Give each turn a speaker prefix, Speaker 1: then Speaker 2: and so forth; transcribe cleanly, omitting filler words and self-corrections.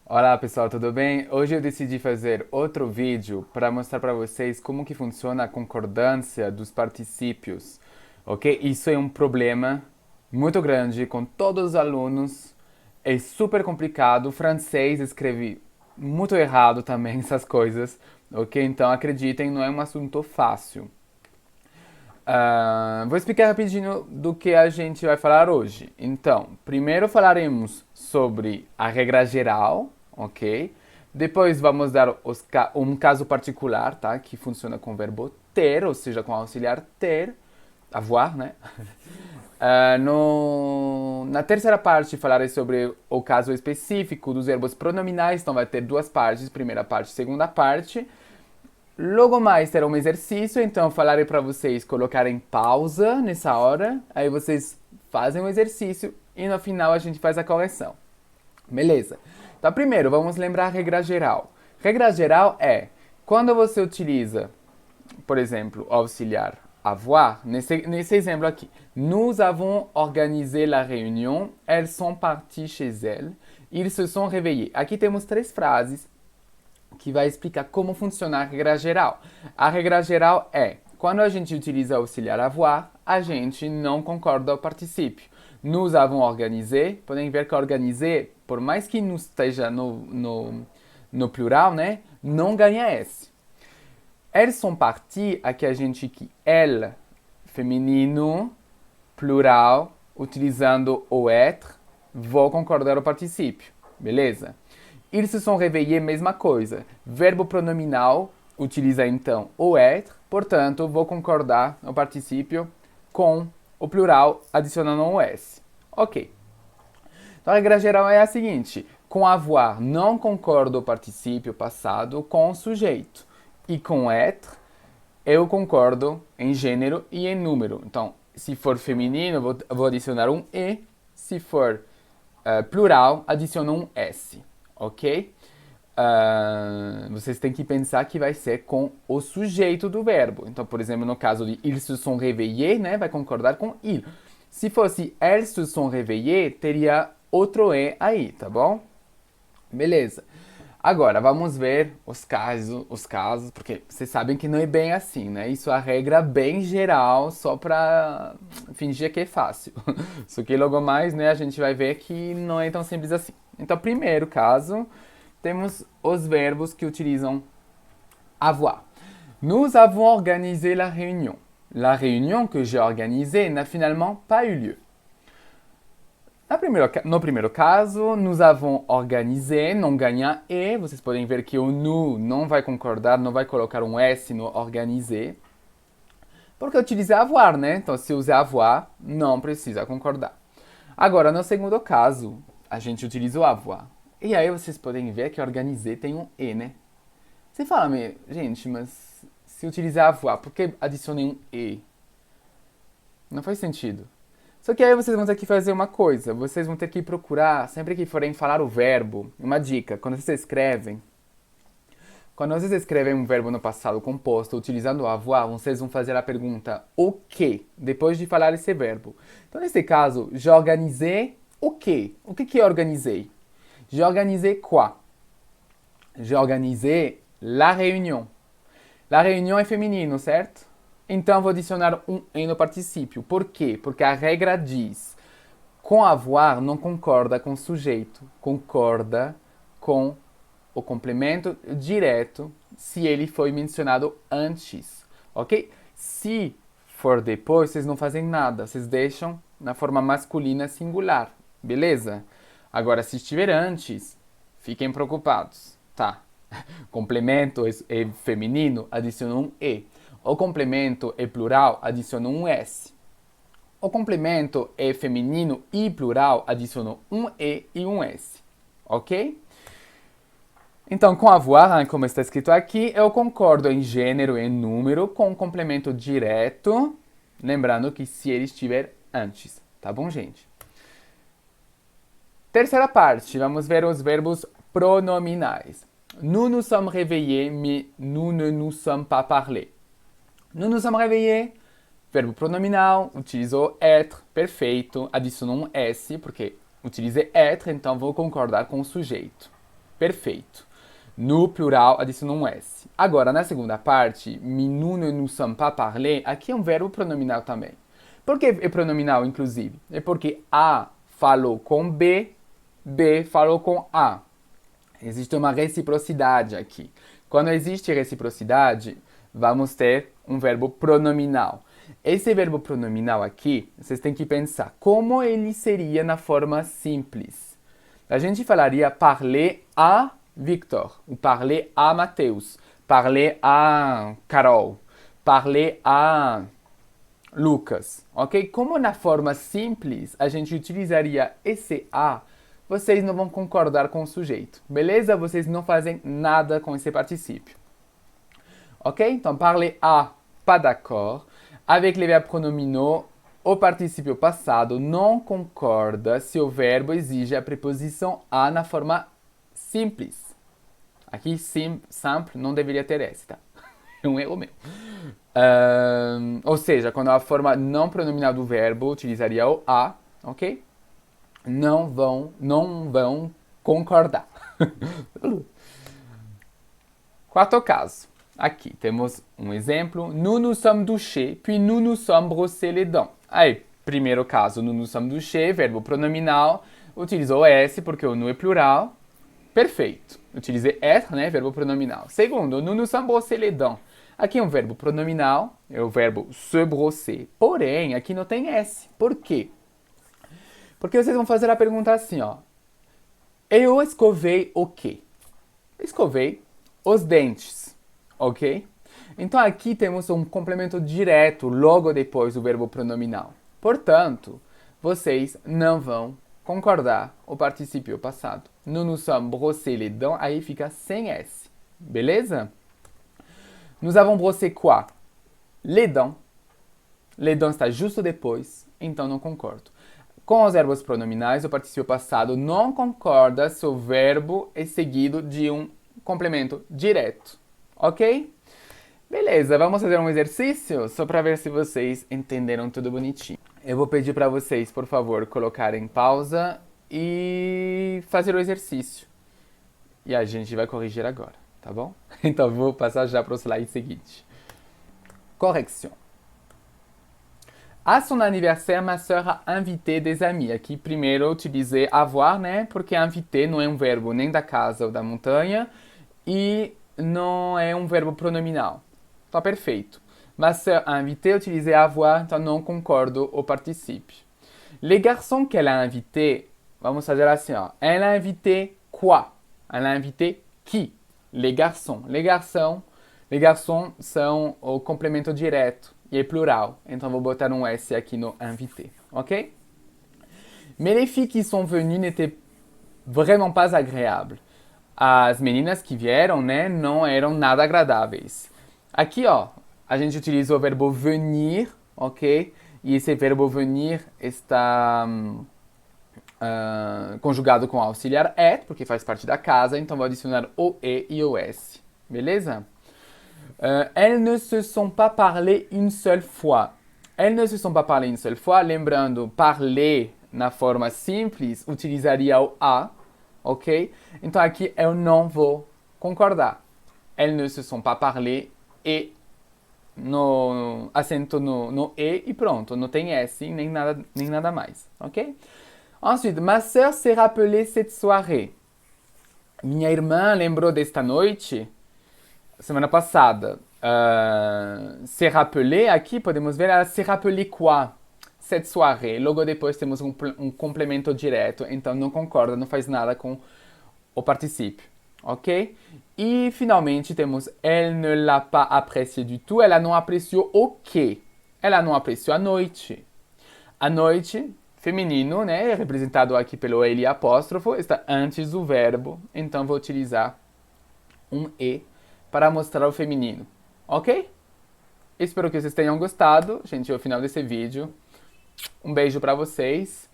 Speaker 1: Olá pessoal, tudo bem? Hoje eu decidi fazer outro vídeo para mostrar para vocês como que funciona a concordância dos particípios, ok? Isso é um problema muito grande com todos os alunos, é super complicado, o francês escreve muito errado também essas coisas, ok? Então acreditem, não é um assunto fácil. Vou explicar rapidinho do que a gente vai falar hoje. Então, primeiro falaremos sobre a regra geral, ok? Depois vamos dar um caso particular, tá? Que funciona com o verbo ter, ou seja, com o auxiliar ter, avoir, né? Na terceira parte falarei sobre o caso específico dos verbos pronominais, então vai ter duas partes, primeira parte e segunda parte. Logo mais terá um exercício, então eu falarei para vocês colocarem pausa nessa hora, aí vocês fazem o exercício e no final a gente faz a correção. Beleza? Então, primeiro, vamos lembrar a regra geral. Regra geral é quando você utiliza, por exemplo, o auxiliar avoir, nesse exemplo aqui, nous avons organisé la réunion, elles sont parties chez elles, ils se sont réveillés. Aqui temos três frases que vai explicar como funciona a regra geral. A regra geral é, quando a gente utiliza o auxiliar avoir, a gente não concorda o particípio. Nous avons organisé, podem ver que organisé, por mais que não esteja no plural, né, não ganha S. Elles sont parties, aqui a gente que elles, feminino, plural, utilizando o être, vou concordar o particípio, beleza? Ils se sont réveillés, mesma coisa. Verbo pronominal utiliza então o être, portanto, vou concordar o particípio com o plural adicionando um S. Ok. Então a regra geral é a seguinte: com avoir não concordo o particípio passado com o sujeito. E com être eu concordo em gênero e em número. Então, se for feminino, vou adicionar um E. Se for plural, adiciono um S. Ok? Vocês têm que pensar que vai ser com o sujeito do verbo. Então, por exemplo, no caso de ils se sont réveillés, né, vai concordar com il. Se fosse elles se sont réveillées, teria outro E aí, tá bom? Beleza. Agora, vamos ver os casos, porque vocês sabem que não é bem assim, né? Isso é a regra bem geral, só para fingir que é fácil. Só que logo mais, né, a gente vai ver que não é tão simples assim. Então, primeiro caso, temos os verbos que utilizam avoir. Nous avons organisé la réunion. La réunion que j'ai organisée n'a finalement pas eu lieu. No primeiro caso, nous avons organisé, não ganha E. Vocês podem ver que o nous não vai concordar, não vai colocar um S no organisé. Porque eu utilizei avoir, né? Então, se usar avoir, não precisa concordar. Agora, no segundo caso, a gente utiliza o avoir. E aí vocês podem ver que organisé tem um E, né? Você fala, gente, mas se utilizar avoir, por que adicionei um E? Não faz sentido. Só que aí vocês vão ter que fazer uma coisa. Vocês vão ter que procurar, sempre que forem falar o verbo, uma dica, quando vocês escrevem um verbo no passado composto utilizando o avoir, vocês vão fazer a pergunta o que, depois de falar esse verbo. Então, nesse caso, j'organisais o quê? O que eu organizei? J'organisais quoi? J'organisais la réunion. La réunion é feminino, certo? Então vou adicionar um E no particípio. Por quê? Porque a regra diz: com avoir não concorda com o sujeito, concorda com o complemento direto se ele foi mencionado antes, ok? Se for depois, vocês não fazem nada, vocês deixam na forma masculina singular, beleza? Agora, se estiver antes, fiquem preocupados, tá? Complemento é feminino, adiciono um E. O complemento é plural, adiciono um S. O complemento é feminino e plural, adiciono um E e um S. Ok? Então, com avoir, como está escrito aqui, eu concordo em gênero e número com o complemento direto, lembrando que se ele estiver antes. Tá bom, gente? Terceira parte, vamos ver os verbos pronominais. Nous nous sommes réveillés, mais nous ne nous sommes pas parlé. Nous nous sommes réveillés, verbo pronominal, utilizou être, perfeito, adiciono um S, porque utilizei être, então vou concordar com o sujeito. Perfeito. No plural, adiciona um S. Agora, na segunda parte, nous ne nous sommes pas parlé, aqui é um verbo pronominal também. Por que é pronominal, inclusive? É porque A falou com B, B falou com A. Existe uma reciprocidade aqui. Quando existe reciprocidade, vamos ter um verbo pronominal. Esse verbo pronominal aqui, vocês têm que pensar como ele seria na forma simples. A gente falaria parler à Victor, ou parler à Mateus, parler à Carol, parler à Lucas, ok? Como na forma simples a gente utilizaria esse a, vocês não vão concordar com o sujeito, beleza? Vocês não fazem nada com esse particípio. Ok? Então, parler à, pas d'accord. Avec les verbes pronominaux, o particípio passado não concorda se o verbo exige a preposição a na forma simples. Aqui, simple, não deveria ter S, tá? É um erro meu. Ou seja, quando a forma não pronominal do verbo utilizaria o a, ok? Não vão concordar. Quarto caso. Aqui temos um exemplo. Nous nous sommes douchés, puis nous nous sommes brossés les dents. Aí, primeiro caso, nous nous sommes douchés, verbo pronominal. Utilizou S porque o nous é plural. Perfeito. Utilizei être, né? Verbo pronominal. Segundo, nous nous sommes brossés les dents. Aqui é um verbo pronominal, é o verbo se brosser. Porém, aqui não tem S. Por quê? Porque vocês vão fazer a pergunta assim, ó. Eu escovei o quê? Escovei os dentes, ok? Então aqui temos um complemento direto logo depois do verbo pronominal. Portanto, vocês não vão concordar o particípio passado. Nous nous sommes brossés les dents, aí fica sem S. Beleza? Nous avons brossé quoi? Les dents. Les dents está justo depois, então não concordo. Com os verbos pronominais, o particípio passado não concorda se o verbo é seguido de um complemento direto. Ok? Beleza, vamos fazer um exercício só para ver se vocês entenderam tudo bonitinho. Eu vou pedir para vocês, por favor, colocarem pausa e fazer o exercício. E a gente vai corrigir agora, tá bom? Então vou passar já para o slide seguinte. Correction. À son anniversaire, ma sœur a invité des amis. Aqui primeiro eu utilizei avoir, né? Porque inviter não é um verbo nem da casa ou da montanha e não é um verbo pronominal. Tá perfeito. Ma sœur a invité, eu utilizei avoir, então não concordo o particípio. Les garçons qu'elle a invités, vamos fazer assim, ó. Elle a invité quoi? Elle a invité qui? Les garçons. Les garçons são o complemento direto. E é plural, então vou botar um S aqui no invité, ok? Mais les filles qui sont venues n'étaient vraiment pas agréables. As meninas que vieram, né, não eram nada agradáveis. Aqui, ó, a gente utiliza o verbo venir, ok? E esse verbo venir está conjugado com auxiliar être, porque faz parte da casa, então vou adicionar o e o s, beleza? Elles ne se sont pas parlé une seule fois. Elles ne se sont pas parlé une seule fois. Lembrando, parler na forma simples utilizaria o a, ok? Então aqui eu não vou concordar. Elles ne se sont pas parlé e no acento no e pronto. Não tem s nem nada mais, ok? Ensuite, ma sœur s'est rappelée cette soirée. Minha irmã lembrou desta noite. Semana passada, se rappeler, aqui podemos ver, ela se rappeler quoi? Cette soirée. Logo depois temos um complemento direto, então não concorda, não faz nada com o particípio, ok? E finalmente temos elle ne l'a pas apprécié du tout, ela não apreciou o quê? Ela não apreciou a noite. A noite, feminino, né, representado aqui pelo ele apóstrofo, está antes do verbo, então vou utilizar um e para mostrar o feminino, ok? Espero que vocês tenham gostado. Gente, é o final desse vídeo. Um beijo para vocês.